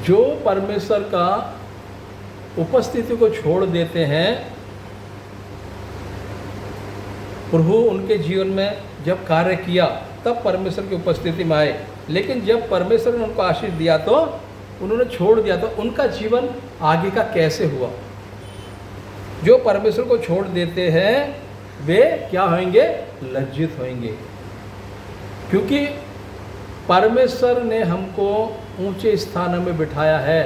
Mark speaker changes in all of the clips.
Speaker 1: जो परमेश्वर का उपस्थिति को छोड़ देते हैं, प्रभु उनके जीवन में जब कार्य किया तब परमेश्वर की उपस्थिति में आए, लेकिन जब परमेश्वर ने उनको आशीष दिया तो उन्होंने छोड़ दिया, तो उनका जीवन आगे का कैसे हुआ? जो परमेश्वर को छोड़ देते हैं वे क्या होंगे? लज्जित होंगे, क्योंकि परमेश्वर ने हमको ऊंचे स्थानों में बिठाया है,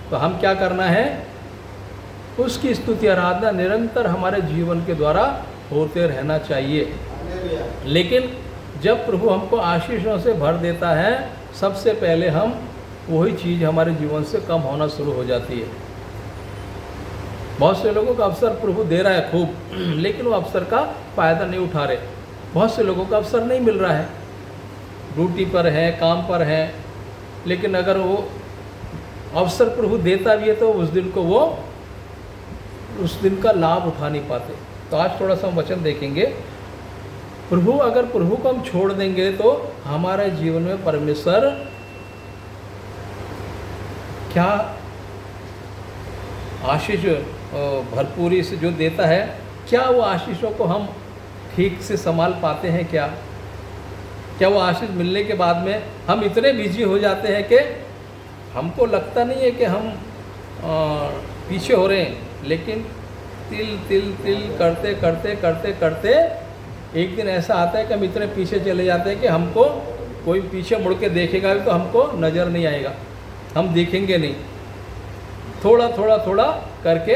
Speaker 1: तो हम क्या करना है? उसकी स्तुति आराधना निरंतर हमारे जीवन के द्वारा होते रहना चाहिए। लेकिन जब प्रभु हमको आशीषों से भर देता है, सबसे पहले हम वही चीज़ हमारे जीवन से कम होना शुरू हो जाती है। बहुत से लोगों का अवसर प्रभु दे रहा है खूब, लेकिन वो अवसर का फ़ायदा नहीं उठा रहे। बहुत से लोगों का अवसर नहीं मिल रहा है, ड्यूटी पर है, काम पर है, लेकिन अगर वो अवसर प्रभु देता भी है तो उस दिन का लाभ उठा नहीं पाते। तो आज थोड़ा सा हम वचन देखेंगे। अगर प्रभु को हम छोड़ देंगे तो हमारे जीवन में परमेश्वर क्या आशीष भरपूरी से जो देता है, क्या वो आशीषों को हम ठीक से संभाल पाते हैं? क्या वो आशीष मिलने के बाद में हम इतने बिजी हो जाते हैं कि हमको लगता नहीं है कि हम पीछे हो रहे हैं, लेकिन तिल तिल तिल करते करते करते करते एक दिन ऐसा आता है कि हम इतने पीछे चले जाते हैं कि हमको कोई पीछे मुड़ के देखेगा भी तो हमको नज़र नहीं आएगा, हम देखेंगे नहीं। थोड़ा थोड़ा थोड़ा करके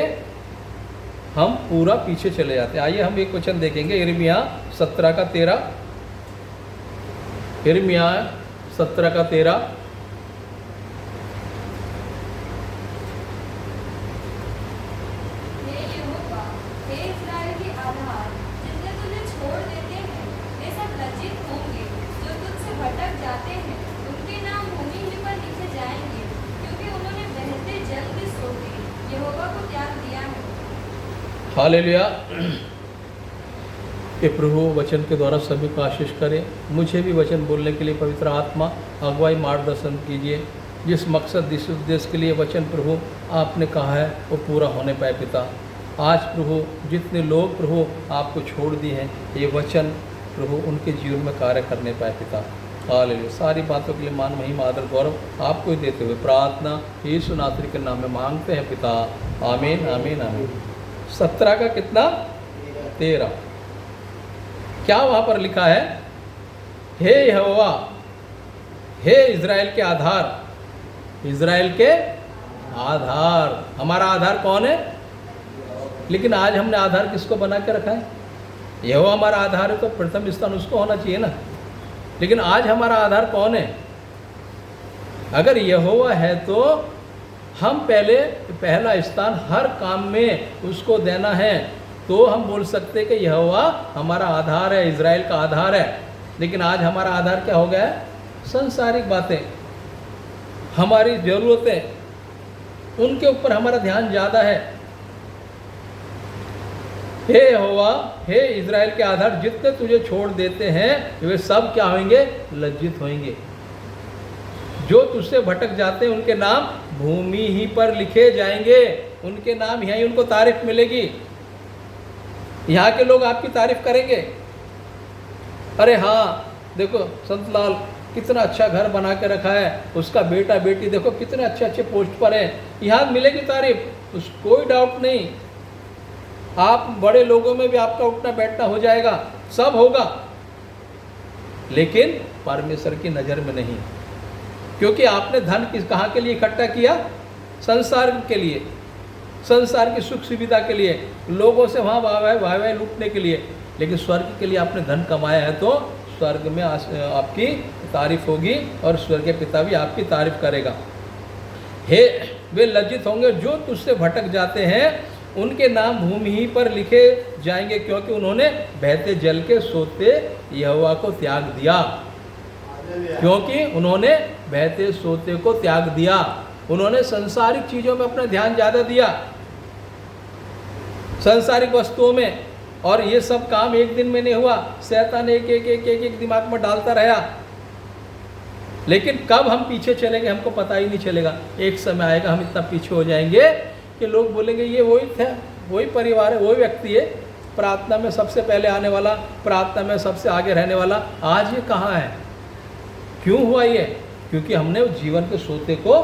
Speaker 1: हम पूरा पीछे चले जाते हैं। आइए हम एक वचन देखेंगे, यिर्मयाह 17:13। यिर्मयाह 17:13। हालेलुया। ये प्रभु वचन के द्वारा सभी को आशीष करे। मुझे भी वचन बोलने के लिए पवित्र आत्मा अगुवाई मार्गदर्शन कीजिए। जिस मकसद जिस उद्देश्य के लिए वचन प्रभु आपने कहा है वो पूरा होने पाए पिता। आज प्रभु जितने लोग प्रभु आपको छोड़ दिए हैं, ये वचन प्रभु उनके जीवन में कार्य करने पाए पिता। हालेलुया। सारी बातों के लिए मान महिमा आदर गौरव आपको ही देते हुए प्रार्थना यीशु नासरी के नाम में मांगते हैं पिता। आमीन आमीन आमीन। 17 का कितना? 13। क्या वहाँ पर लिखा है? हे यहोवा, हे इज़राइल के आधार। इज़राइल के आधार, हमारा आधार कौन है? लेकिन आज हमने आधार किसको बना के रखा है? यहोवा हमारा आधार है तो प्रथम स्थान उसको होना चाहिए ना। लेकिन आज हमारा आधार कौन है? अगर यहोवा है तो हम पहला स्थान हर काम में उसको देना है, तो हम बोल सकते हैं कि यहोवा हमारा आधार है, इज़राइल का आधार है। लेकिन आज हमारा आधार क्या हो गया है? सांसारिक बातें, हमारी ज़रूरतें, उनके ऊपर हमारा ध्यान ज़्यादा है। हे यहोवा, हे इज़राइल के आधार, जितने तुझे छोड़ देते हैं वे सब क्या होंगे? लज्जित होंगे। जो तुझसे भटक जाते हैं उनके नाम भूमि ही पर लिखे जाएंगे। उनके नाम यहाँ ही उनको तारीफ मिलेगी। यहाँ के लोग आपकी तारीफ करेंगे। अरे हाँ, देखो संतलाल कितना अच्छा घर बना के रखा है, उसका बेटा बेटी देखो कितने अच्छे अच्छे पोस्ट पर हैं, यहाँ मिलेगी तारीफ, उस कोई डाउट नहीं। आप बड़े लोगों में भी आपका उठना बैठना हो जाएगा, सब होगा, लेकिन परमेश्वर की नज़र में नहीं। क्योंकि आपने धन कहाँ के लिए इकट्ठा किया? संसार के लिए, संसार की सुख सुविधा के लिए, लोगों से वहाँ वाह लूटने के लिए। लेकिन स्वर्ग के लिए आपने धन कमाया है तो स्वर्ग में आपकी तारीफ होगी और स्वर्ग के पिता भी आपकी तारीफ करेगा। हे वे लज्जित होंगे जो तुझसे भटक जाते हैं, उनके नाम भूमि ही पर लिखे जाएंगे, क्योंकि उन्होंने बहते जल के सोते यहोवा को त्याग दिया। क्योंकि उन्होंने बहते सोते को त्याग दिया, उन्होंने संसारिक चीज़ों में अपना ध्यान ज़्यादा दिया, सांसारिक वस्तुओं में। और ये सब काम एक दिन में नहीं हुआ, शैतान एक दिमाग में डालता रहा। लेकिन कब हम पीछे चलेंगे हमको पता ही नहीं चलेगा। एक समय आएगा हम इतना पीछे हो जाएंगे कि लोग बोलेंगे ये वही था, वही परिवार है, वही व्यक्ति है, प्रार्थना में सबसे पहले आने वाला, प्रार्थना में सबसे आगे रहने वाला, आज ये कहाँ है? क्यों हुआ ये? क्योंकि हमने जीवन के सोते को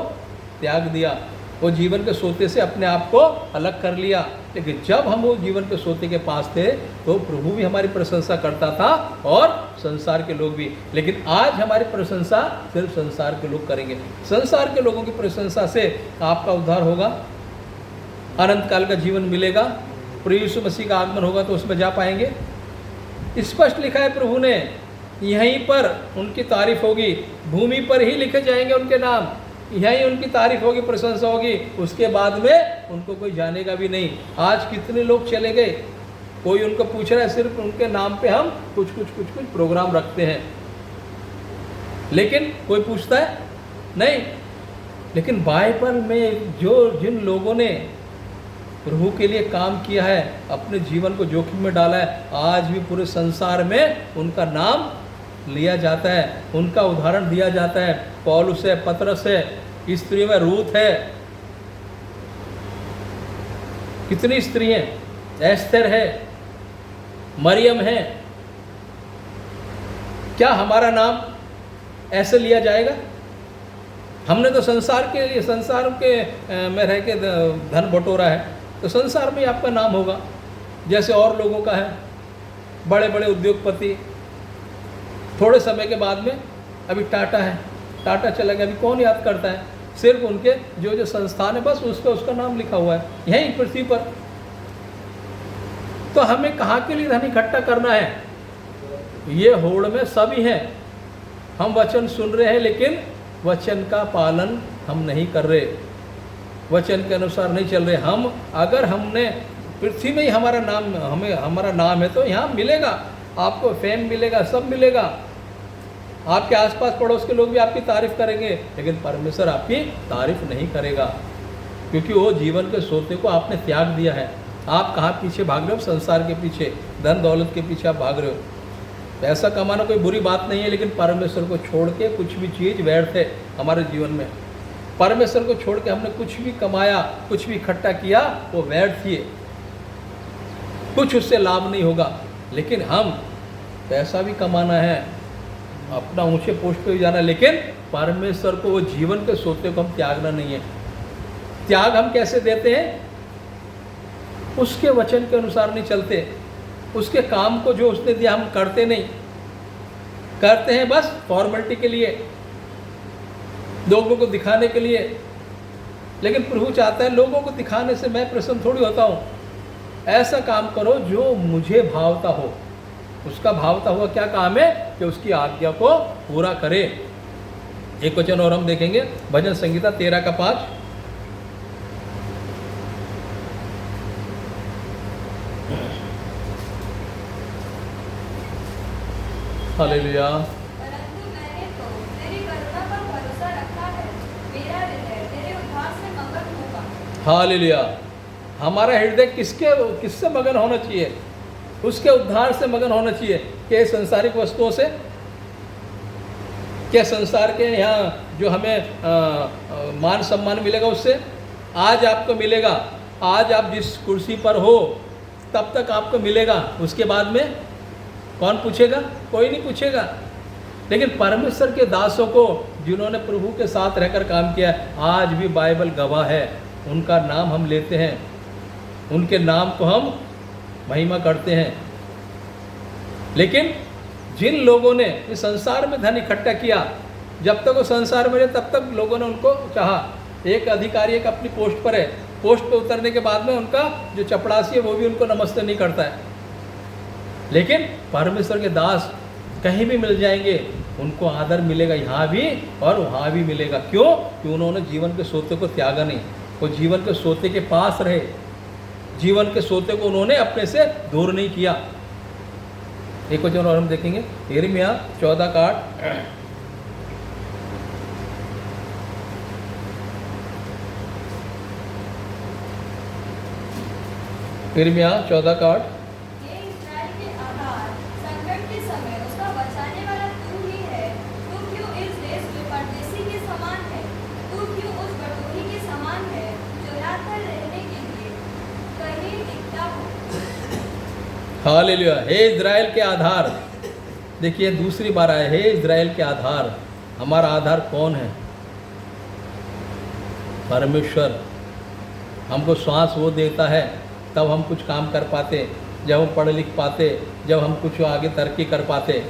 Speaker 1: त्याग दिया, वो जीवन के सोते से अपने आप को अलग कर लिया। लेकिन जब हम वो जीवन के सोते के पास थे तो प्रभु भी हमारी प्रशंसा करता था और संसार के लोग भी। लेकिन आज हमारी प्रशंसा सिर्फ संसार के लोग करेंगे। संसार के लोगों की प्रशंसा से आपका उद्धार होगा, अनंत काल का जीवन मिलेगा, प्रभु यीशु मसीह का आगमन होगा तो उसमें जा पाएंगे। स्पष्ट लिखा है प्रभु ने, यहीं पर उनकी तारीफ होगी, भूमि पर ही लिखे जाएंगे उनके नाम, यहीं उनकी तारीफ होगी, प्रशंसा होगी, उसके बाद में उनको कोई जानेगा भी नहीं। आज कितने लोग चले गए, कोई उनको पूछ रहा है, सिर्फ उनके नाम पे हम कुछ प्रोग्राम रखते हैं, लेकिन कोई पूछता है नहीं। लेकिन बाइबल में जिन लोगों ने प्रभु के लिए काम किया है, अपने जीवन को जोखिम में डाला है, आज भी पूरे संसार में उनका नाम लिया जाता है, उनका उदाहरण दिया जाता है। पौलुस है, पतरस है, स्त्रियों में रूथ है, कितनी स्त्री हैं, एस्थर है, मरियम है। क्या हमारा नाम ऐसे लिया जाएगा? हमने तो संसार के में रह के धन बटोरा है, तो संसार में आपका नाम होगा, जैसे और लोगों का है। बड़े बड़े उद्योगपति थोड़े समय के बाद में, अभी टाटा है, टाटा चला गया, अभी कौन याद करता है? सिर्फ उनके जो संस्थान है बस उसका नाम लिखा हुआ है यहीं पृथ्वी पर। तो हमें कहाँ के लिए धन इकट्ठा करना है? ये होड़ में सभी हैं, हम वचन सुन रहे हैं लेकिन वचन का पालन हम नहीं कर रहे, वचन के अनुसार नहीं चल रहे। हम अगर हमने पृथ्वी में ही हमारा नाम है तो यहाँ मिलेगा, आपको फेम मिलेगा, सब मिलेगा, आपके आसपास पड़ोस के लोग भी आपकी तारीफ करेंगे, लेकिन परमेश्वर आपकी तारीफ नहीं करेगा, क्योंकि वो जीवन के सोते को आपने त्याग दिया है। आप कहाँ पीछे भाग रहे हो? संसार के पीछे, धन दौलत के पीछे आप भाग रहे हो। पैसा कमाना कोई बुरी बात नहीं है, लेकिन परमेश्वर को छोड़ के कुछ भी चीज़ व्यर्थ है हमारे जीवन में। परमेश्वर को छोड़ के हमने कुछ भी कमाया, कुछ भी इकट्ठा किया, वो व्यर्थ ही है, कुछ उससे लाभ नहीं होगा। लेकिन हम पैसा भी कमाना है, अपना ऊंचे पोस्ट पे भी जाना, लेकिन परमेश्वर को वो जीवन के सोते को हम त्यागना नहीं है। त्याग हम कैसे देते हैं? उसके वचन के अनुसार नहीं चलते, उसके काम को जो उसने दिया हम करते नहीं, करते हैं बस फॉर्मेलिटी के लिए, लोगों को दिखाने के लिए। लेकिन प्रभु चाहता है लोगों को दिखाने से मैं प्रसन्न थोड़ी होता हूँ। ऐसा काम करो जो मुझे भावता हो। उसका भावता हुआ क्या काम है? कि उसकी आज्ञा को पूरा करे। एक वचन और हम देखेंगे, भजन संहिता 13 का 5। हालेलुया।
Speaker 2: परंतु मैंने तो तेरी करुणा पर भरोसा रखा है, मेरा हृदय तेरे उद्धार से मगन होगा।
Speaker 1: हालेलुया। हमारा हृदय किससे मगन होना चाहिए? उसके उद्धार से मगन होना चाहिए। क्या संसारिक वस्तुओं से? क्या संसार के यहाँ जो हमें मान सम्मान मिलेगा उससे? आज आपको मिलेगा, आज आप जिस कुर्सी पर हो तब तक आपको मिलेगा, उसके बाद में कौन पूछेगा? कोई नहीं पूछेगा। लेकिन परमेश्वर के दासों को जिन्होंने प्रभु के साथ रहकर काम किया, आज भी बाइबल गवाह है, उनका नाम हम लेते हैं, उनके नाम को हम महिमा करते हैं। लेकिन जिन लोगों ने इस संसार में धन इकट्ठा किया, जब तक वो संसार में रहे तब तक लोगों ने उनको चाहा। एक अधिकारी एक अपनी पोस्ट पर है, पोस्ट पर उतरने के बाद में उनका जो चपड़ासी है वो भी उनको नमस्ते नहीं करता है। लेकिन परमेश्वर के दास कहीं भी मिल जाएंगे, उनको आदर मिलेगा, यहाँ भी और वहाँ भी मिलेगा। क्यों? कि उन्होंने जीवन के सोते को त्यागा नहीं, वो जीवन के सोते के पास रहे, जीवन के सोते को उन्होंने अपने से दूर नहीं किया। एक वचन और हम देखेंगे, यिर्मयाह 14 का 8। यिर्मयाह 14 का 8।
Speaker 2: ये इस्राएल के आधार, संकट के समय उसका बचाने वाला तू ही है। तू क्यों इस देश
Speaker 1: हालेलुया। हे इज़राइल के आधार, देखिए दूसरी बार आया, हे इज़राइल के आधार। हमारा आधार कौन है? परमेश्वर। हमको श्वास वो देता है तब हम कुछ काम कर पाते, जब हम पढ़ लिख पाते, जब हम कुछ आगे तरक्की कर पाते,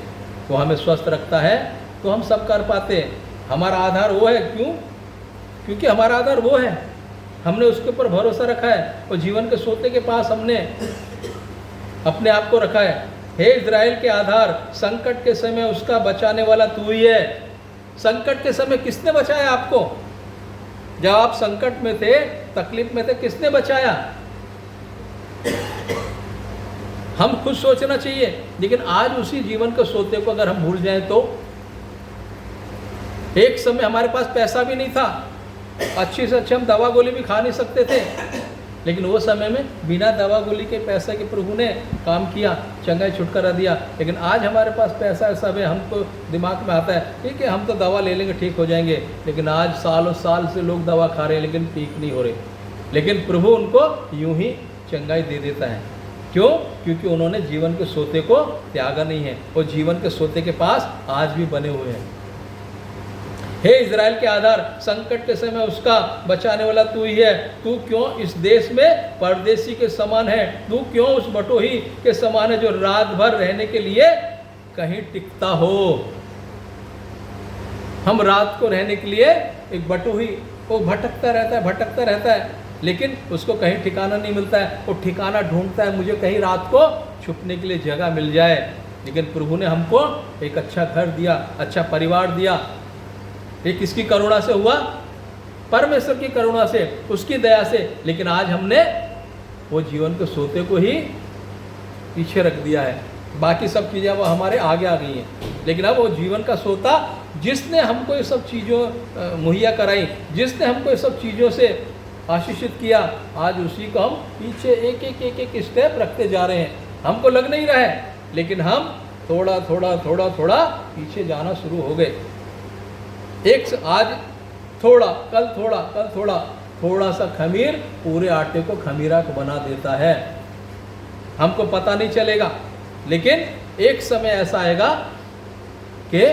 Speaker 1: वो हमें स्वस्थ रखता है तो हम सब कर पाते। हमारा आधार वो है। क्यों? क्योंकि हमारा आधार वो है, हमने उसके ऊपर भरोसा रखा है और जीवन के सोते के पास हमने अपने आप को रखा है। हे इज़राइल के आधार, संकट के समय उसका बचाने वाला तू ही है। संकट के समय किसने बचाया आपको? जब आप संकट में थे, तकलीफ में थे, किसने बचाया? हम खुद सोचना चाहिए। लेकिन आज उसी जीवन के सोते को अगर हम भूल जाएं तो, एक समय हमारे पास पैसा भी नहीं था, अच्छी से अच्छी हम दवा गोली भी खा नहीं सकते थे, लेकिन वो समय में बिना दवा गोली के पैसे के प्रभु ने काम किया, चंगाई छुटकारा दिया। लेकिन आज हमारे पास पैसा सब है, हमको दिमाग में आता है ठीक है हम तो दवा ले लेंगे ठीक हो जाएंगे, लेकिन आज सालों साल से लोग दवा खा रहे हैं लेकिन ठीक नहीं हो रहे। लेकिन प्रभु उनको यूं ही चंगाई दे देता है। क्यों? क्योंकि उन्होंने जीवन के सोते को त्यागा नहीं है, और जीवन के सोते के पास आज भी बने हुए हैं। हे इज़राइल के आधार, संकट के समय उसका बचाने वाला तू ही है। तू क्यों इस देश में परदेसी के समान है? तू क्यों उस बटोही के समान है जो रात भर रहने के लिए कहीं टिकता हो? हम रात को रहने के लिए एक बटोही, वो भटकता रहता है, लेकिन उसको कहीं ठिकाना नहीं मिलता है। वो ठिकाना ढूंढता है, मुझे कहीं रात को छुपने के लिए जगह मिल जाए। लेकिन प्रभु ने हमको एक अच्छा घर दिया, अच्छा परिवार दिया। ये किसकी करुणा से हुआ? परमेश्वर की करुणा से, उसकी दया से। लेकिन आज हमने वो जीवन के सोते को ही पीछे रख दिया है, बाकी सब चीज़ें वो हमारे आगे आ गई हैं। लेकिन अब वो जीवन का सोता जिसने हमको ये सब चीज़ों मुहैया कराई, जिसने हमको ये सब चीज़ों से आशीषित किया, आज उसी को हम पीछे एक स्टेप रखते जा रहे हैं। हमको लग नहीं रहा है, लेकिन हम थोड़ा थोड़ा पीछे जाना शुरू हो गए। आज थोड़ा, कल थोड़ा सा खमीर पूरे आटे को खमीरा को बना देता है। हमको पता नहीं चलेगा, लेकिन एक समय ऐसा आएगा कि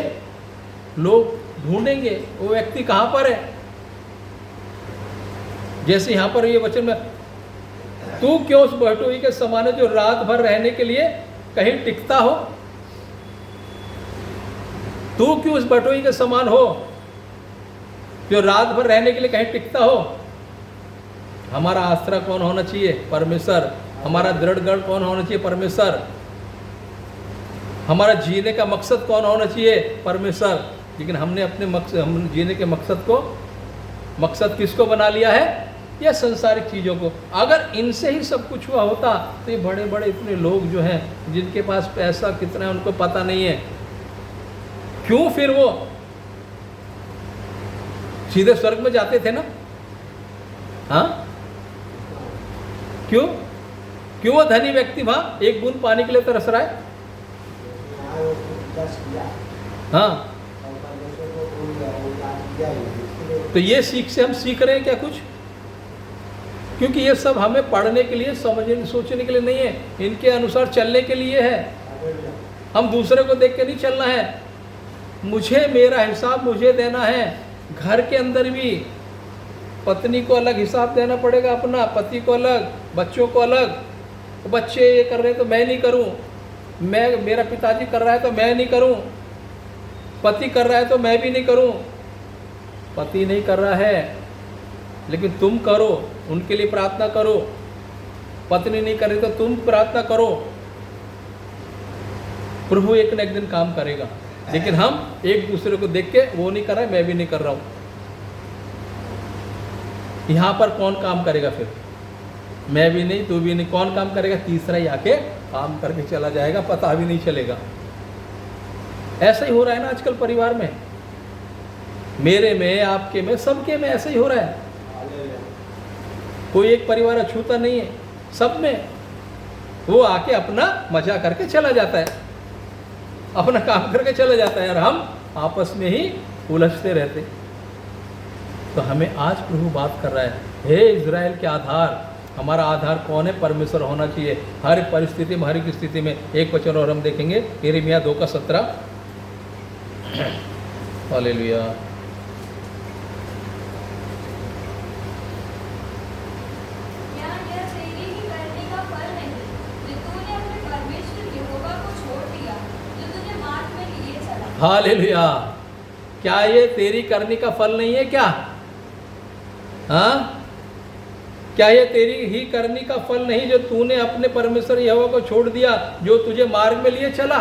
Speaker 1: लोग ढूंढेंगे वो व्यक्ति कहाँ पर है। जैसे यहाँ पर ये वचन में, तू क्यों उस बटोही के समान है जो रात भर रहने के लिए कहीं टिकता हो? तू क्यों उस बटोही के समान हो जो रात भर रहने के लिए कहीं टिकता हो? हमारा आश्रय कौन होना चाहिए? परमेश्वर। हमारा दृढ़ गढ़ कौन होना चाहिए? परमेश्वर। हमारा जीने का मकसद कौन होना चाहिए? परमेश्वर। लेकिन हमने अपने हम जीने के मकसद किसको बना लिया है? या संसारिक चीज़ों को। अगर इनसे ही सब कुछ हुआ होता तो ये बड़े बड़े इतने लोग जो हैं, जिनके पास पैसा कितना है उनको पता नहीं है, क्यों फिर वो सीधे स्वर्ग में जाते थे ना? हाँ, क्यों वो धनी व्यक्ति वहां एक बूंद पानी के लिए तरस रहा है? हाँ, तो ये सीख से हम सीख रहे हैं क्या कुछ? क्योंकि ये सब हमें पढ़ने के लिए, समझने, सोचने के लिए नहीं है, इनके अनुसार चलने के लिए है। हम दूसरे को देख के नहीं चलना है। मुझे, मेरा हिसाब मुझे देना है। घर के अंदर भी पत्नी को अलग हिसाब देना पड़ेगा अपना, पति को अलग, बच्चों को अलग। बच्चे ये कर रहे हैं तो मैं नहीं करूं, मेरा पिताजी कर रहा है तो मैं नहीं करूं, पति कर रहा है तो मैं भी नहीं करूं। पति नहीं कर रहा है लेकिन तुम करो, उनके लिए प्रार्थना करो। पत्नी नहीं कर रही तो तुम प्रार्थना करो। प्रभु एक न एक दिन काम करेगा। लेकिन हम एक दूसरे को देख के वो नहीं कर रहा है, मैं भी नहीं कर रहा हूं। यहां पर कौन काम करेगा फिर? मैं भी नहीं, तू भी नहीं, कौन काम करेगा? तीसरा ही आके काम करके चला जाएगा, पता भी नहीं चलेगा। ऐसा ही हो रहा है ना आजकल परिवार में, मेरे में, आपके में, सबके में ऐसा ही हो रहा है। कोई एक परिवार अछूता नहीं है, सब में वो आके अपना मजा करके चला जाता है, अपना काम करके चला जाता है, और हम आपस में ही उलझते रहते। तो हमें आज प्रभु बात कर रहा है, हे इज़राइल के आधार, हमारा आधार कौन है? परमेश्वर होना चाहिए हर परिस्थिति में, हर एक स्थिति में। एक वचन और हम देखेंगे, यिर्मयाह 2:17। हालेलुया।
Speaker 2: क्या यह तेरी ही करने का फल नहीं कि तूने अपने परमेश्वर यहोवा को छोड़ दिया, जो तुझे मार्ग में लिए चला?
Speaker 1: हालेलुया। क्या ये तेरी करने का फल नहीं है क्या? हाँ, क्या ये तेरी ही करने का फल नहीं जो तूने अपने परमेश्वर यहोवा को छोड़ दिया, जो तुझे मार्ग में लिए चला?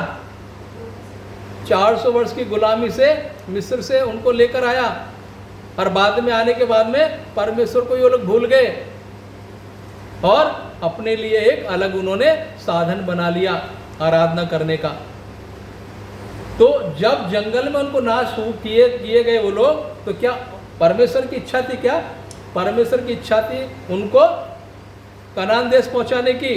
Speaker 1: 400 वर्ष की गुलामी से मिस्र से उनको लेकर आया, और बाद में आने के बाद में परमेश्वर को ये लोग भूल गए और अपने लिए एक अलग उन्होंने साधन बना लिया आराधना करने का। तो जब जंगल में उनको नाश किए गए वो लोग, तो क्या परमेश्वर की इच्छा थी? क्या परमेश्वर की इच्छा थी उनको कनान देश पहुंचाने की,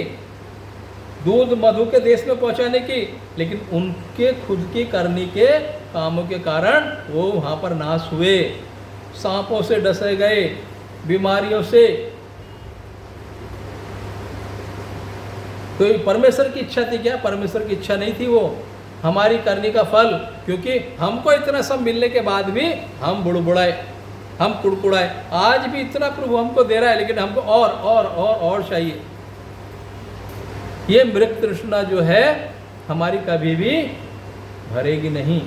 Speaker 1: दूध मधु के देश में पहुंचाने की, लेकिन उनके खुद की करने के कामों के कारण वो वहाँ पर नाश हुए, सांपों से डसे गए, बीमारियों से। तो ये परमेश्वर की इच्छा थी क्या? परमेश्वर की इच्छा नहीं थी वो, हमारी करने का फल। क्योंकि हमको इतना सब मिलने के बाद भी हम बुड़बुड़ाए, हम कुड़कुड़ाए। आज भी इतना प्रभु हमको दे रहा है, लेकिन हमको और चाहिए। ये मृत तृष्णा जो है हमारी कभी भी भरेगी नहीं।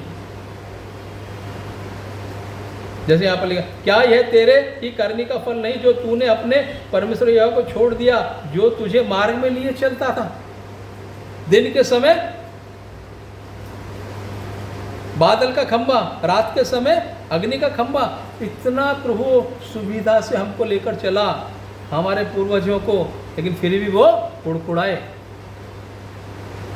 Speaker 1: जैसे यहाँ पर लिखा, क्या यह तेरे ही करने का फल नहीं जो तूने अपने परमेश्वर यहोवा को छोड़ दिया, जो तुझे मार्ग में लिए चलता था? दिन के समय बादल का खंबा, रात के समय अग्नि का खंबा। इतना प्रभु सुविधा से हमको लेकर चला, हमारे पूर्वजों को, लेकिन फिर भी वो कुड़कुड़ाए।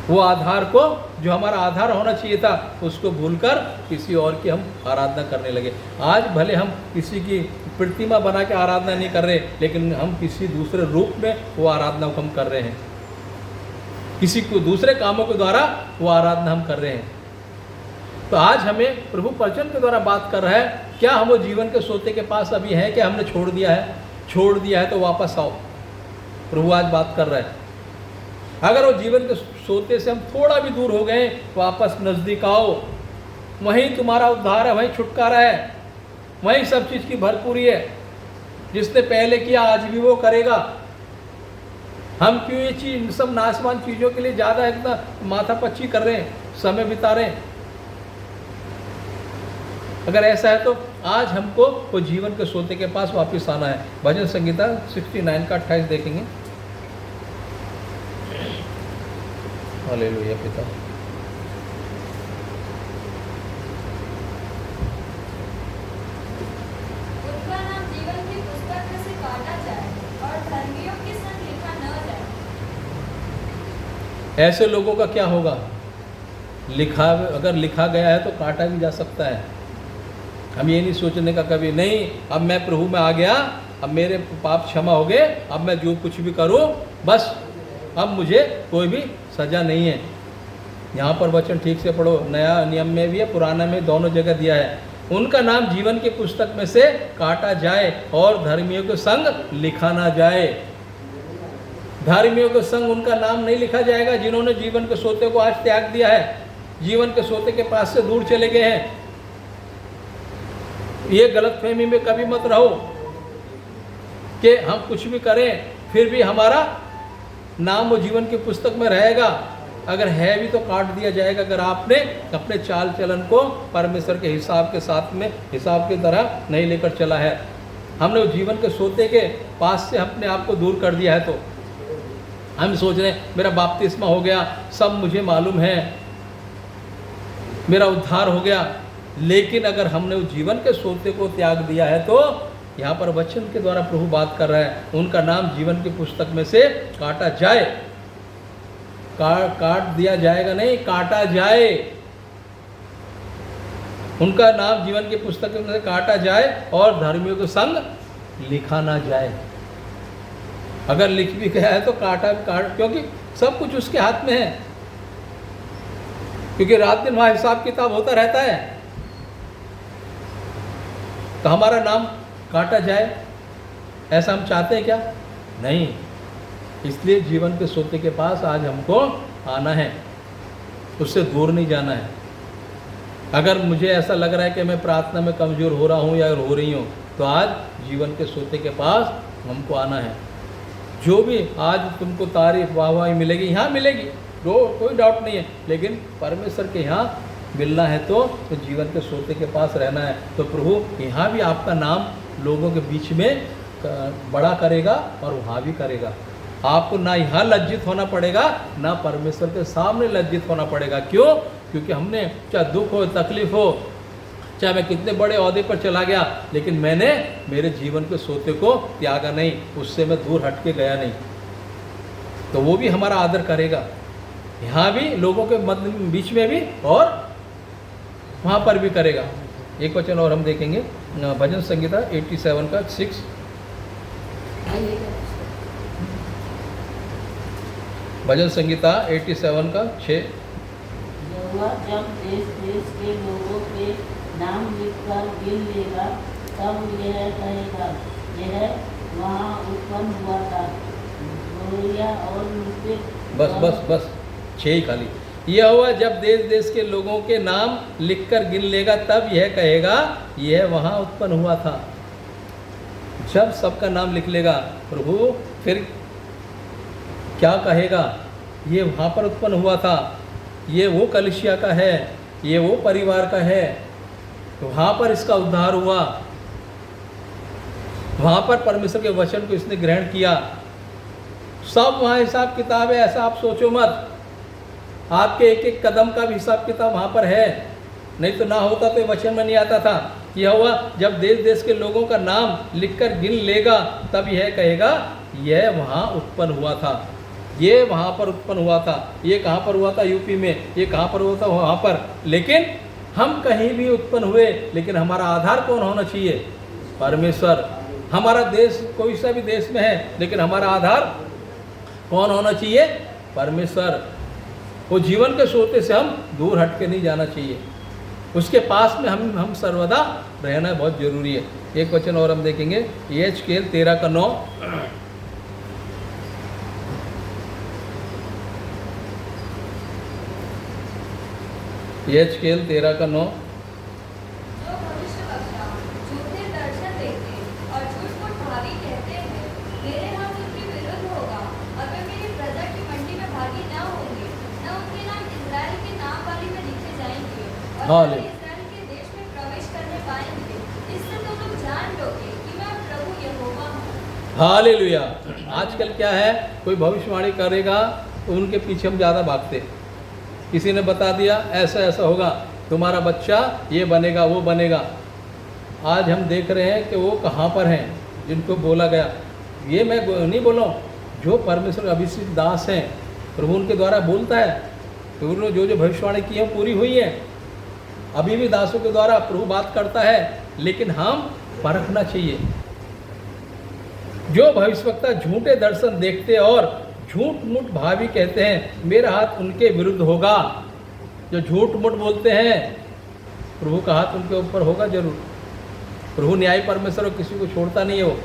Speaker 1: वो आधार को, जो हमारा आधार होना चाहिए था, उसको भूलकर किसी और की हम आराधना करने लगे। आज भले हम किसी की प्रतिमा बना के आराधना नहीं कर रहे, लेकिन हम किसी दूसरे रूप में वो आराधना को हम कर रहे हैं, किसी को दूसरे कामों के द्वारा वो आराधना हम कर रहे हैं। तो आज हमें प्रभु वचन के द्वारा बात कर रहा है, क्या हम वो जीवन के सोते के पास अभी हैं? क्या हमने छोड़ दिया है? छोड़ दिया है तो वापस आओ। प्रभु आज बात कर रहा है, अगर वो जीवन के सोते से हम थोड़ा भी दूर हो गए, वापस नज़दीक आओ। वहीं तुम्हारा उद्धार है, वहीं छुटकारा है, वहीं सब चीज़ की भरपूरी है। जिसने पहले किया आज भी वो करेगा। हम क्यों ये चीज सब नाशवान चीज़ों के लिए ज़्यादा इतना माथापच्ची कर रहे हैं, समय बिता रहे हैं? अगर ऐसा है तो आज हमको वो जीवन के सोते के पास वापस आना है। भजन संगीता 69 का 28 देखेंगे। हालेलुया पिता।
Speaker 2: उनका नाम जीवन की पुस्तक में से काटा जाए और धर्मियों के संग लिखा न जाए।
Speaker 1: ऐसे लोगों का क्या होगा? अगर लिखा गया है तो काटा भी जा सकता है। हम ये नहीं सोचने का कभी नहीं, अब मैं प्रभु में आ गया, अब मेरे पाप क्षमा हो गए, अब मैं जो कुछ भी करूं बस, अब मुझे कोई भी सज़ा नहीं है। यहाँ पर वचन ठीक से पढ़ो, नया नियम में भी है, पुराना में, दोनों जगह दिया है। उनका नाम जीवन की पुस्तक में से काटा जाए और धर्मियों के संग लिखा ना जाए। धर्मियों के संग उनका नाम नहीं लिखा जाएगा जिन्होंने जीवन के सोते को आज त्याग दिया है, जीवन के सोते के पास से दूर चले गए हैं। ये गलतफहमी में कभी मत रहो कि हम कुछ भी करें फिर भी हमारा नाम वो जीवन की पुस्तक में रहेगा। अगर है भी तो काट दिया जाएगा, अगर आपने अपने चाल चलन को परमेश्वर के हिसाब के साथ में हिसाब की तरह नहीं लेकर चला है। हमने वो जीवन के सोते के पास से अपने आप को दूर कर दिया है। तो हम सोच रहे हैं मेरा बपतिस्मा हो गया, सब मुझे मालूम है, मेरा उद्धार हो गया, लेकिन अगर हमने उस जीवन के सोते को त्याग दिया है तो यहाँ पर वचन के द्वारा प्रभु बात कर रहा है, उनका नाम जीवन की पुस्तक में से काटा जाए। काट दिया जाएगा नहीं, काटा जाए। उनका नाम जीवन की पुस्तक में से काटा जाए और धर्मियों के संग लिखा ना जाए। अगर लिख भी गया है तो काट, क्योंकि सब कुछ उसके हाथ में है, क्योंकि रात दिन वहाँ हिसाब किताब होता रहता है। तो हमारा नाम काटा जाए ऐसा हम चाहते हैं क्या? नहीं। इसलिए जीवन के सोते के पास आज हमको आना है, उससे दूर नहीं जाना है। अगर मुझे ऐसा लग रहा है कि मैं प्रार्थना में कमज़ोर हो रहा हूँ या हो रही हूँ, तो आज जीवन के सोते के पास हमको आना है। जो भी आज तुमको तारीफ वाहवाही मिलेगी, यहाँ मिलेगी, कोई डाउट नहीं है, लेकिन परमेश्वर के यहाँ मिलना है तो जीवन के सोते के पास रहना है। तो प्रभु यहाँ भी आपका नाम लोगों के बीच में बड़ा करेगा और वहाँ भी करेगा। आपको ना यहाँ लज्जित होना पड़ेगा, ना परमेश्वर के सामने लज्जित होना पड़ेगा। क्यों? क्योंकि हमने चाहे दुख हो, तकलीफ हो, चाहे मैं कितने बड़े ओहदे पर चला गया, लेकिन मैंने मेरे जीवन के सोते को त्यागा नहीं, उससे मैं दूर हट के गया नहीं, तो वो भी हमारा आदर करेगा, यहाँ भी लोगों के बीच में भी और वहाँ पर भी करेगा। एक वचन और हम देखेंगे, भजन संगीता 87 का 6। भजन संगीता 87 का 6।
Speaker 3: जब देश देश के लोगों के नाम लिखकर गिन लेगा, तब यह कहेगा, यह वहाँ उत्पन्न हुआ था। और उनके
Speaker 1: बस 6 ही खाली। यह हुआ जब देश देश के लोगों के नाम लिखकर गिन लेगा, तब यह कहेगा, यह वहाँ उत्पन्न हुआ था। जब सबका नाम लिख लेगा प्रभु, फिर क्या कहेगा? ये वहाँ पर उत्पन्न हुआ था, ये वो कलीसिया का है, ये वो परिवार का है, तो वहाँ पर इसका उद्धार हुआ, वहाँ पर परमेश्वर के वचन को इसने ग्रहण किया। सब वहाँ हिसाब किताब है, ऐसा आप सोचो मत। आपके एक एक कदम का भी हिसाब किताब वहाँ पर है, नहीं तो ना होता तो वचन में नहीं आता था। यह हुआ जब देश देश के लोगों का नाम लिखकर गिन लेगा, तब यह कहेगा, यह वहाँ उत्पन्न हुआ था, ये वहाँ पर उत्पन्न हुआ था। ये कहाँ पर हुआ था? यूपी में। ये कहाँ पर हुआ था? वहाँ पर। लेकिन हम कहीं भी उत्पन्न हुए, लेकिन हमारा आधार कौन होना चाहिए? परमेश्वर। हमारा देश कोई सा भी देश में है, लेकिन हमारा आधार कौन होना चाहिए? परमेश्वर। वो जीवन के सोते से हम दूर हट के नहीं जाना चाहिए, उसके पास में हम सर्वदा रहना बहुत जरूरी है। एक वचन और हम देखेंगे, यहेजकेल 13 का 9। यहेजकेल 13 का 9।
Speaker 2: जो भविष्यवक्ता झूठे दर्शन देते और झूठ-मूठ भावी कहते हैं, मेरे हाथ उनके विरुद्ध होगा और वे मेरी प्रजा की मंडी में भागी न होंगे, न उनके नाम इस्राएल के नाम वाली में लिखे जाएंगे और न इस्राएल के देश में प्रवेश करने पाएंगे। इससे तुम लोग जान लोगे कि मैं प्रभु यहोवा हूँ।
Speaker 1: हालेलुया। आजकल क्या है, कोई भविष्यवाणी करेगा तो उनके पीछे हम ज़्यादा भागते। किसी ने बता दिया ऐसा ऐसा होगा, तुम्हारा बच्चा ये बनेगा वो बनेगा। आज हम देख रहे हैं कि वो कहाँ पर हैं जिनको बोला गया। ये मैं नहीं बोल रहा हूँ, जो परमेश्वर अभिषिक्त दास हैं, प्रभु उनके द्वारा बोलता है, तो उन्होंने जो जो भविष्यवाणी की है पूरी हुई है। अभी भी दासों के द्वारा प्रभु बात करता है, लेकिन हम परखना चाहिए। जो भविष्यवक्ता झूठे दर्शन देखते और झूठ मूठ भावी कहते हैं, मेरा हाथ उनके विरुद्ध होगा। जो झूठ मूठ बोलते हैं, प्रभु का हाथ उनके ऊपर होगा जरूर। प्रभु न्याय परमेश्वर किसी को छोड़ता नहीं है वो।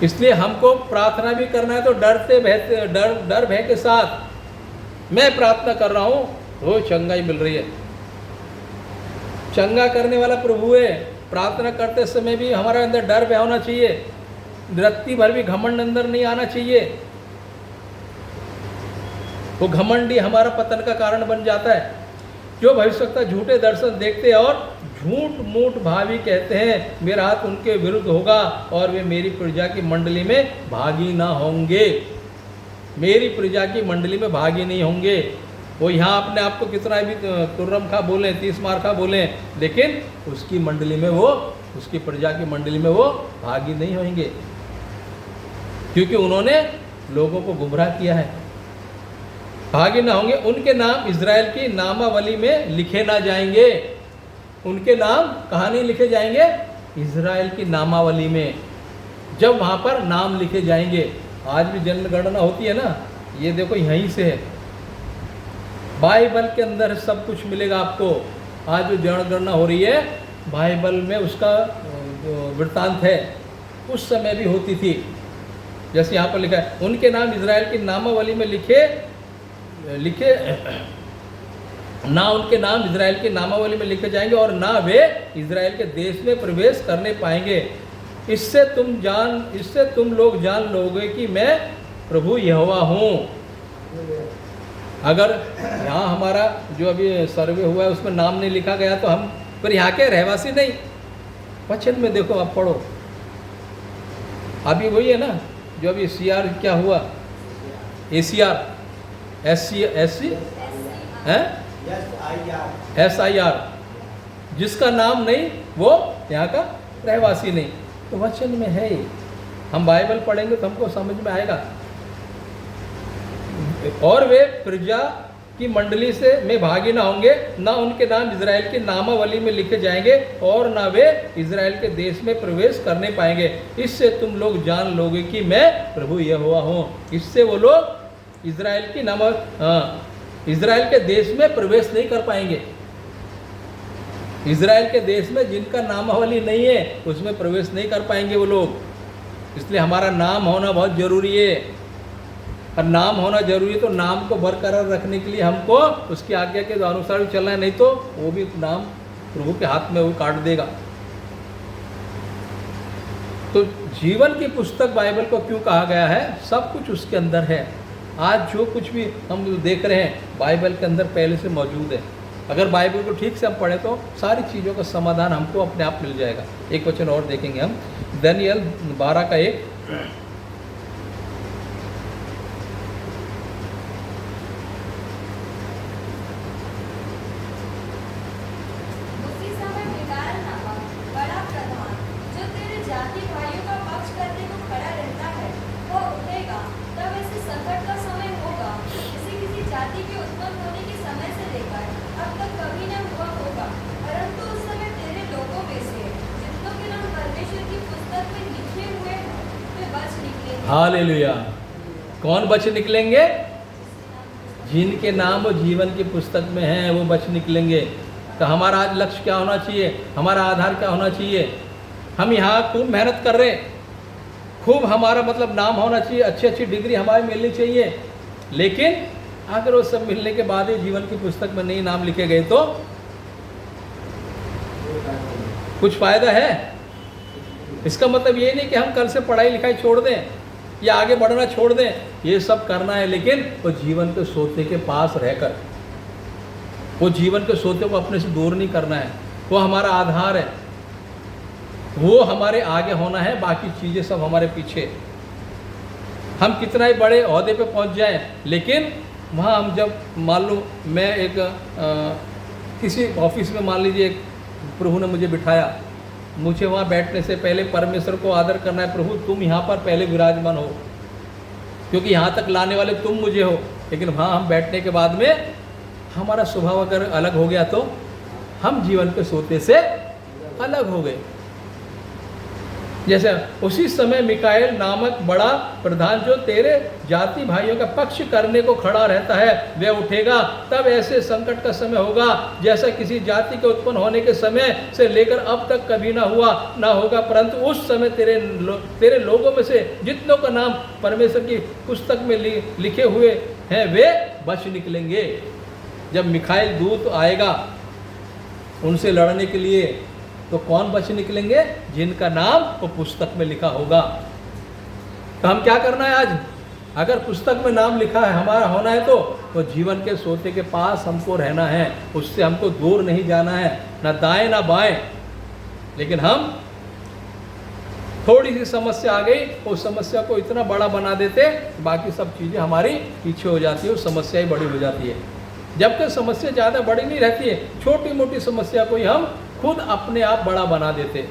Speaker 1: इसलिए हमको प्रार्थना भी करना है तो डर भय के साथ। मैं प्रार्थना कर रहा हूँ, वो चंगाई मिल रही है। चंगा करने वाला प्रभु है। प्रार्थना करते समय भी हमारे अंदर डर भय होना चाहिए, रत्ती भर भी घमंड अंदर नहीं आना चाहिए। वो घमंडी हमारा पतन का कारण बन जाता है। जो भविष्यवक्ता झूठे दर्शन देखते और झूठ मूठ भावी कहते हैं, मेरा हाथ उनके विरुद्ध होगा और वे मेरी प्रजा की मंडली में भागी ना होंगे। मेरी प्रजा की मंडली में भागी नहीं होंगे। वो यहाँ अपने आप को कितना भी तुर्रम खा बोलें, 30 मार खा बोलें, लेकिन उसकी मंडली में वो, उसकी प्रजा की मंडली में वो भागी नहीं होंगे, क्योंकि उन्होंने लोगों को गुमराह किया है। भागी ना होंगे। उनके नाम इज़राइल की नामावली में लिखे ना जाएंगे। उनके नाम कहाँ नहीं लिखे जाएंगे? इज़राइल की नामावली में। जब वहाँ पर नाम लिखे जाएंगे, आज भी जनगणना होती है ना, ये देखो यहीं से है। बाइबल के अंदर सब कुछ मिलेगा आपको। आज जो जनगणना हो रही है, बाइबल में उसका वृत्तांत है। उस समय भी होती थी। जैसे यहाँ पर लिखा है, उनके नाम इजराइल की नामावली में लिखे ना उनके नाम इजराइल की नामावली में लिखे जाएंगे और ना वे इजराइल के देश में प्रवेश करने पाएंगे। इससे तुम लोग जान लोगे कि मैं प्रभु यहोवा हूँ। अगर यहाँ हमारा जो अभी सर्वे हुआ है उसमें नाम नहीं लिखा गया तो हम फिर यहाँ के रहवासी नहीं। वचन में देखो, आप पढ़ो, अभी वही है ना जो अभी CR क्या हुआ, ACR SC हैं SIR, जिसका नाम नहीं वो यहाँ का रहवासी नहीं। तो वचन में है ही, हम बाइबल पढ़ेंगे तो हमको समझ में आएगा। और वे प्रजा की मंडली से में भागी ना होंगे, ना उनके नाम इजराइल की नामावली में लिखे जाएंगे और ना वे इजराइल के देश में प्रवेश करने पाएंगे। इससे तुम लोग जान लोगे कि मैं प्रभु यहोवा हूँ। इससे वो लोग इजराइल के देश में प्रवेश नहीं कर पाएंगे। इजराइल के देश में जिनका नामावली नहीं है उसमें प्रवेश नहीं कर पाएंगे वो लोग। इसलिए हमारा नाम होना बहुत जरूरी है। और नाम होना जरूरी है तो नाम को बरकरार रखने के लिए हमको उसकी आज्ञा के अनुसार भी चलना है, नहीं तो वो भी नाम प्रभु के हाथ में वो काट देगा। तो जीवन की पुस्तक बाइबल को क्यों कहा गया है? सब कुछ उसके अंदर है। आज जो कुछ भी हम देख रहे हैं बाइबल के अंदर पहले से मौजूद है। अगर बाइबल को ठीक से हम पढ़ें तो सारी चीज़ों का समाधान हमको अपने आप मिल जाएगा। एक वचन और देखेंगे हम, दानियेल 12:1।
Speaker 2: उसी समय मिकाएल नामक बड़ा प्रधान, जो तेरे जाति भाइयों का पक्ष करने को खड़ा रहता है, वो उठेगा। तब ऐसे संकट का समय होगा जिसे किसी जाति के उत्पन्न होने के समय से लेकर अब तक कभी न हुआ होगा। परंतु उस समय तेरे लोगों में से जितनों के नाम परमेश्वर की पुस्तक में लिखे हुए हैं वे बच निकलेंगे।
Speaker 1: हालेलुया। कौन बच निकलेंगे? जिनके नाम वो जीवन की पुस्तक में हैं वो बच निकलेंगे। तो हमारा आज लक्ष्य क्या होना चाहिए? हमारा आधार क्या होना चाहिए? हम यहाँ खूब मेहनत कर रहे हैं, खूब हमारा मतलब नाम होना चाहिए, अच्छी अच्छी डिग्री हमारी मिलनी चाहिए, लेकिन अगर वो सब मिलने के बाद ही जीवन की पुस्तक में नहीं नाम लिखे गए तो कुछ फायदा है? इसका मतलब ये नहीं कि हम कल से पढ़ाई लिखाई छोड़ दें या आगे बढ़ना छोड़ दें। ये सब करना है, लेकिन वो जीवन के सोते के पास रहकर, वो जीवन के सोते को अपने से दूर नहीं करना है। वो हमारा आधार है, वो हमारे आगे होना है, बाकी चीज़ें सब हमारे पीछे। हम कितना ही बड़े ओहदे पे पहुंच जाएं, लेकिन वहाँ हम जब मान लो मैं एक किसी ऑफिस में मान लीजिए एक प्रभु ने मुझे बिठाया, मुझे वहाँ बैठने से पहले परमेश्वर को आदर करना है। प्रभु तुम यहाँ पर पहले विराजमान हो, क्योंकि यहाँ तक लाने वाले तुम मुझे हो। लेकिन वहाँ हम बैठने के बाद में हमारा स्वभाव अगर अलग हो गया तो हम जीवन के सोते से अलग हो गए। जैसे उसी समय मिकाएल नामक बड़ा प्रधान, जो तेरे जाति भाइयों का पक्ष करने को खड़ा रहता है, वह उठेगा। तब ऐसे संकट का समय होगा जैसा किसी जाति के उत्पन्न होने के समय से लेकर अब तक कभी ना होगा। परंतु उस समय तेरे लोगों में से जितनों का नाम परमेश्वर की पुस्तक में लिखे हुए हैं वे बच निकलेंगे। जब मिकाएल दूत आएगा उनसे लड़ने के लिए, तो कौन बच निकलेंगे? जिनका नाम वो पुस्तक में लिखा होगा। तो हम क्या करना है आज? अगर पुस्तक में नाम लिखा है, हमारा होना है, तो जीवन के सोते के पास हमको रहना है। उससे हमको दूर नहीं जाना है, ना दाएं ना बाएं। लेकिन हम थोड़ी सी समस्या आ गई, उस समस्या को इतना बड़ा बना देते, बाकी सब चीज़ें हमारी पीछे हो जाती है, वो समस्या ही बड़ी हो जाती है। जबकि समस्या ज़्यादा बड़ी नहीं रहती है, छोटी मोटी समस्या को ही हम खुद अपने आप बड़ा बना देते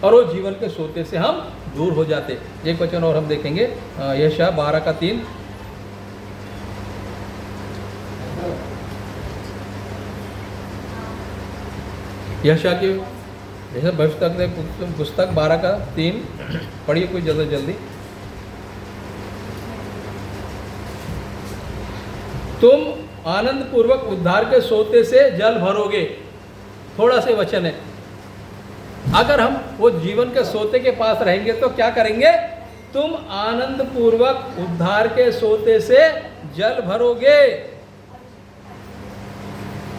Speaker 1: और वो जीवन के सोते से हम दूर हो जाते। एक वचन और हम देखेंगे, यशायाह 12:3। यशायाह की पुस्तक 12:3 पढ़िए कोई जल्दी। तुम आनंद पूर्वक उद्धार के सोते से जल भरोगे। थोड़ा से वचन है। अगर हम वो जीवन के सोते के पास रहेंगे तो क्या करेंगे? तुम आनंद पूर्वक उद्धार के सोते से जल भरोगे।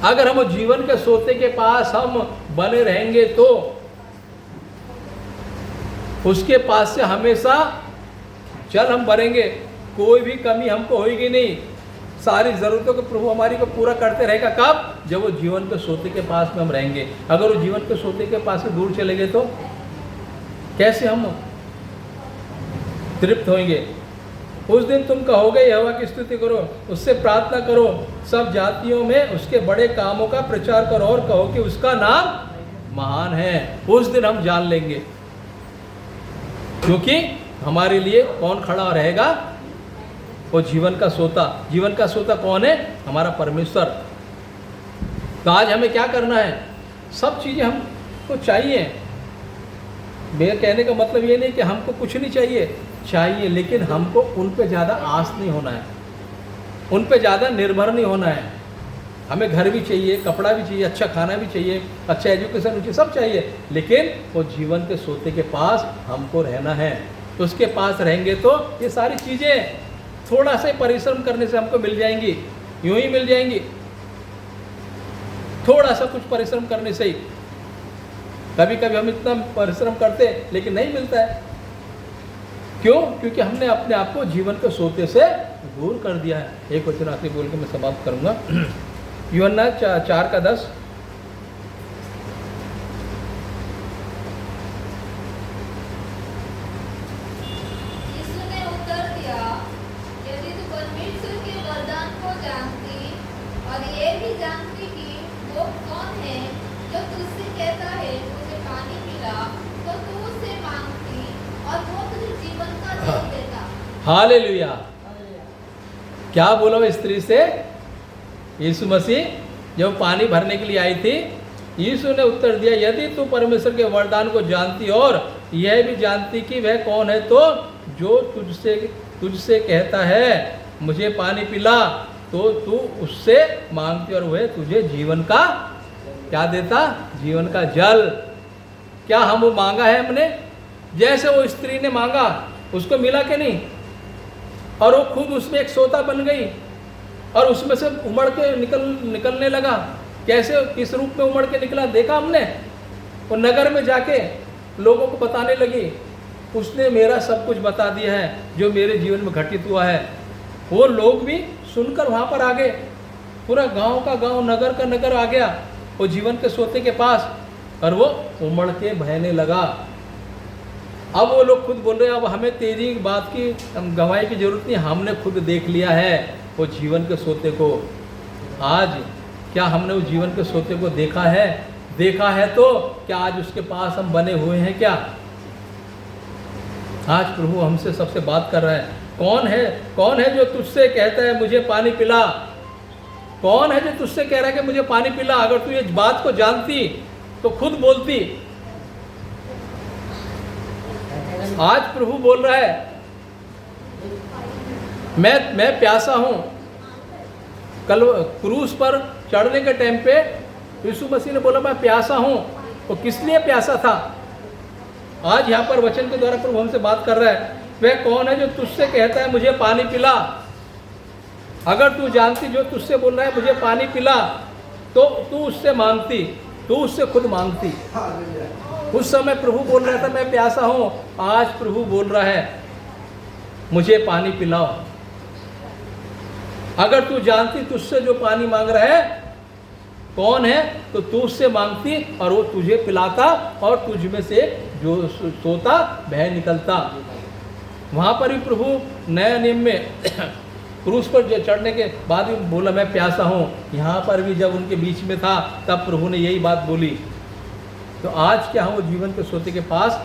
Speaker 1: अगर हम जीवन के सोते के पास हम बने रहेंगे तो उसके पास से हमेशा जल हम भरेंगे, कोई भी कमी हमको होगी नहीं। सारी ज़रूरतों को प्रभु हमारी को पूरा करते रहेगा। कब? जब वो जीवन के सोते के पास में हम रहेंगे। अगर वो जीवन के सोते के पास से दूर चले गए तो कैसे हम तृप्त होंगे? उस दिन तुम कहोगे यहोवा की स्तुति करो, उससे प्रार्थना करो, सब जातियों में उसके बड़े कामों का प्रचार करो और कहो कि उसका नाम महान है। उस दिन हम जान लेंगे, क्योंकि हमारे लिए कौन खड़ा रहेगा? वो जीवन का सोता। जीवन का सोता कौन है? हमारा परमेश्वर। तो आज हमें क्या करना है? सब चीज़ें हमको चाहिए। मेरे कहने का मतलब ये नहीं कि हमको कुछ नहीं चाहिए, लेकिन हमको उन पे ज़्यादा आस नहीं होना है, उन पे ज़्यादा निर्भर नहीं होना है। हमें घर भी चाहिए, कपड़ा भी चाहिए, अच्छा खाना भी चाहिए, अच्छा एजुकेशन भी चाहिए, सब चाहिए, लेकिन वो जीवन के सोते के पास हमको रहना है। तो उसके पास रहेंगे तो ये सारी चीज़ें थोड़ा से परिश्रम करने से हमको मिल जाएंगी, यूं ही मिल जाएंगी। थोड़ा सा कुछ परिश्रम करने से ही। कभी कभी हम इतना परिश्रम करते हैं लेकिन नहीं मिलता है। क्यों? क्योंकि हमने अपने आप को जीवन के सोते से दूर कर दिया है। एक वचन आखिरी बोल के मैं समाप्त करूंगा। यूहन्ना 4:10।
Speaker 2: यीशु ने उत्तर दिया, यदि तू परमेश्वर के वरदान को जानती और ये भी जानती कि वो कौन है जो तुझसे कहता है मुझे पानी पिला, तो तू उससे मांगती और वो तुझे जीवन का जल देता।
Speaker 1: हालेलुया। क्या बोला वो स्त्री से? यीशु मसीह जब पानी भरने के लिए आई थी, यीशु ने उत्तर दिया, यदि तू परमेश्वर के वरदान को जानती और यह भी जानती कि वह कौन है, तो जो तुझसे कहता है मुझे पानी पिला, तो तू उससे मांगती और वह तुझे जीवन का क्या देता? जीवन का जल। क्या हम वो मांगा है हमने? जैसे वो स्त्री ने मांगा, उसको मिला कि नहीं? और वो खुद उसमें एक सोता बन गई और उसमें से उमड़ के निकलने लगा। कैसे, किस रूप में उमड़ के निकला देखा हमने? वो नगर में जाके लोगों को बताने लगी, उसने मेरा सब कुछ बता दिया है जो मेरे जीवन में घटित हुआ है। वो लोग भी सुनकर वहाँ पर आ गए। पूरा गांव का गांव, नगर का नगर आ गया वो जीवन के सोते के पास, और वो उमड़ के बहने लगा। अब वो लोग खुद बोल रहे हैं, अब हमें तेरी बात की गवाही की जरूरत नहीं, हमने खुद देख लिया है वो जीवन के सोते को। आज क्या हमने उस जीवन के सोते को देखा है? देखा है तो क्या आज उसके पास हम बने हुए हैं क्या? आज प्रभु हमसे सबसे बात कर रहा है। कौन है जो तुझसे कहता है मुझे पानी पिला? कौन है जो तुझसे कह रहा है कि मुझे पानी पिला? अगर तू ये बात को जानती तो खुद बोलती। आज प्रभु बोल रहा है, मैं प्यासा हूं। कल क्रूस पर चढ़ने के टाइम पे यीशु मसीह ने बोला मैं प्यासा हूं। वो किस लिए प्यासा था? आज यहाँ पर वचन के द्वारा प्रभु हमसे बात कर रहा है, वह कौन है जो तुझसे कहता है मुझे पानी पिला? अगर तू जानती, जो तुझसे बोल रहा है मुझे पानी पिला, तो तू उससे मांगती, तू उससे खुद मांगती। उस समय प्रभु बोल रहा था मैं प्यासा हूं, आज प्रभु बोल रहा है मुझे पानी पिलाओ। अगर तू जानती तुझसे जो पानी मांग रहा है कौन है, तो तू उससे मांगती और वो तुझे पिलाता और तुझ में से जो सोता बह निकलता। वहाँ पर भी प्रभु नया नियम में क्रूस पर चढ़ने के बाद भी बोला मैं प्यासा हूँ। यहाँ पर भी जब उनके बीच में था तब प्रभु ने यही बात बोली। तो आज क्या हम वो जीवन के सोते के पास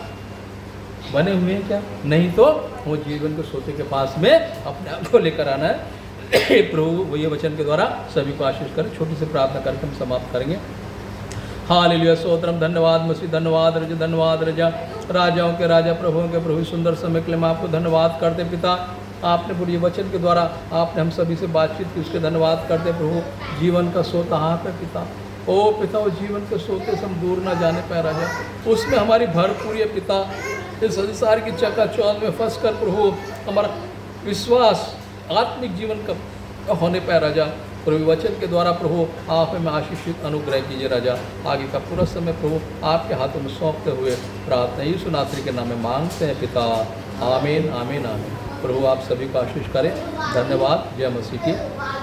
Speaker 1: बने हुए हैं क्या? नहीं तो वो जीवन के सोते के पास में अपने आप को लेकर आना है। प्रभु वो ये वचन के द्वारा सभी को आशीष करें। छोटी सी प्रार्थना करके हम समाप्त करेंगे। हालेलुया, स्तोत्रम, धन्यवाद मसीह, धन्यवाद रजा, धन्यवाद रजा, राजाओं के राजा, प्रभुओं के प्रभु, सुंदर समय के लिए मैं आपको धन्यवाद करते पिता। आपने पूरी वचन के द्वारा आपने हम सभी से बातचीत की, उसके धन्यवाद करते प्रभु। जीवन का सोता हाथ है पिता। ओ पिता, वो जीवन के सोते से हम दूर ना जाने पाए राजा, उसमें हमारी भरपूरी है पिता। इस संसार की चकाचौंध में फंस कर प्रभु हमारा विश्वास आत्मिक जीवन का होने पाए राजा। प्रभु वचन के द्वारा प्रभु आप हमें आशीषित अनुग्रह कीजिए राजा। आगे का पूरा समय प्रभु आपके हाथों में सौंपते हुए प्रार्थना यीशु नासरी के नाम में मांगते हैं पिता, आमीन आमीन आमीन। प्रभु आप सभी को आशीष करें। धन्यवाद। जय मसीह की।